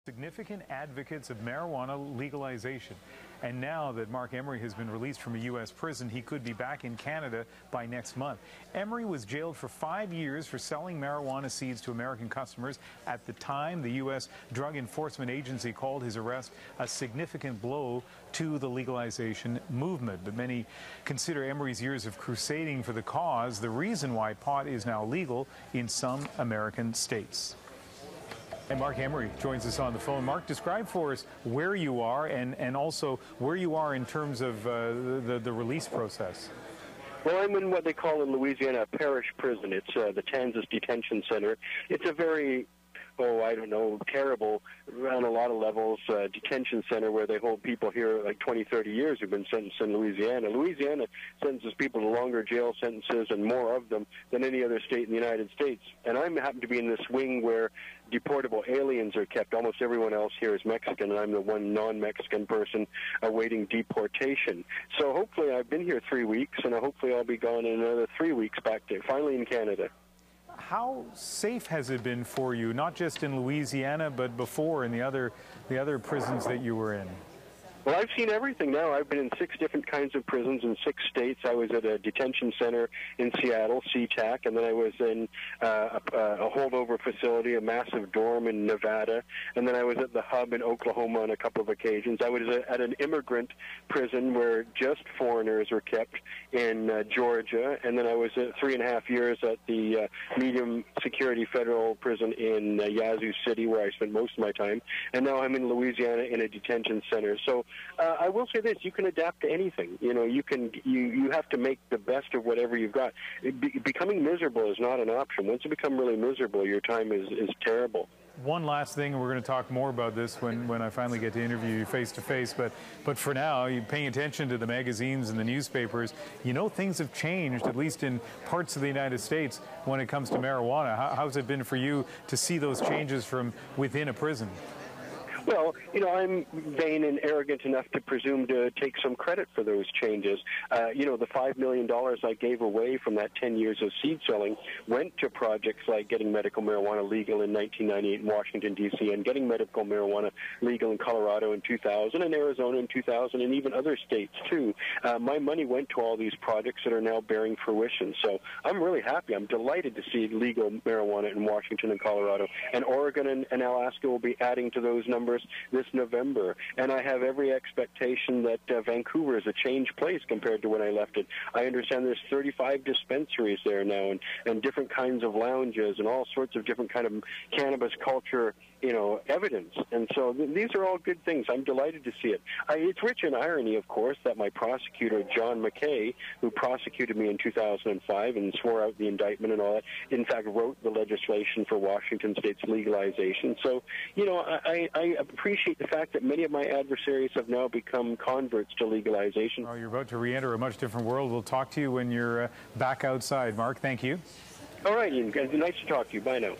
Significant advocates of marijuana legalization. And now that Marc Emery has been released from a U.S. prison, he could be back in Canada by next month. Emery was jailed for 5 years for selling marijuana seeds to American customers. At the time, the U.S. Drug Enforcement Agency called his arrest a significant blow to the legalization movement. But many consider Emery's years of crusading for the cause the reason why pot is now legal in some American states. And Marc Emery joins us on the phone. Marc, describe for us where you are and also where you are in terms of the release process. Well, I'm in what they call in Louisiana a parish prison. It's the Kansas Detention Center. It's a very, I don't know, terrible, on a lot of levels, detention center where they hold people here like 20, 30 years who've been sentenced in Louisiana. Louisiana sentences people to longer jail sentences and more of them than any other state in the United States. And I happen to be in this wing where deportable aliens are kept. Almost everyone else here is Mexican, and I'm the one non-Mexican person awaiting deportation. So hopefully I've been here 3 weeks, and hopefully I'll be gone in another 3 weeks back to finally in Canada. How safe has it been for you, not just in Louisiana, but before in the other prisons that you were in? Well, I've seen everything now. I've been in 6 different kinds of prisons in 6 states. I was at a detention center in Seattle, SeaTac, and then I was in a holdover facility, a massive dorm in Nevada, and then I was at the hub in Oklahoma on a couple of occasions. I was at an immigrant prison where just foreigners were kept in Georgia, and then I was at 3.5 years at the medium security federal prison in Yazoo City, where I spent most of my time, and now I'm in Louisiana in a detention center. So I will say this: you can adapt to anything. You know, you have to make the best of whatever you've got. Becoming miserable is not an option. Once you become really miserable, your time is terrible. One last thing, and we're going to talk more about this when I finally get to interview you face to face, but for now, you're paying attention to the magazines and the newspapers. You know, things have changed, at least in parts of the United States, when it comes to marijuana. How's it been for you to see those changes from within a prison? Well, you know, I'm vain and arrogant enough to presume to take some credit for those changes. You know, the $5 million I gave away from that 10 years of seed selling went to projects like getting medical marijuana legal in 1998 in Washington, D.C., and getting medical marijuana legal in Colorado in 2000 and Arizona in 2000 and even other states, too. My money went to all these projects that are now bearing fruition. So I'm really happy. I'm delighted to see legal marijuana in Washington and Colorado. And Oregon and Alaska will be adding to those numbers this November, and I have every expectation that Vancouver is a changed place compared to when I left it. I understand there's 35 dispensaries there now, and different kinds of lounges and all sorts of different kind of cannabis culture, you know, evidence. And so these are all good things. I'm delighted to see it. It's rich in irony, of course, that my prosecutor, John McKay, who prosecuted me in 2005 and swore out the indictment and all that, in fact wrote the legislation for Washington State's legalization. So, you know, I appreciate the fact that many of my adversaries have now become converts to legalization. Oh, you're about to re-enter a much different world. We'll talk to you when you're back outside. Marc, thank you. All right, Ian. Nice to talk to you. Bye now.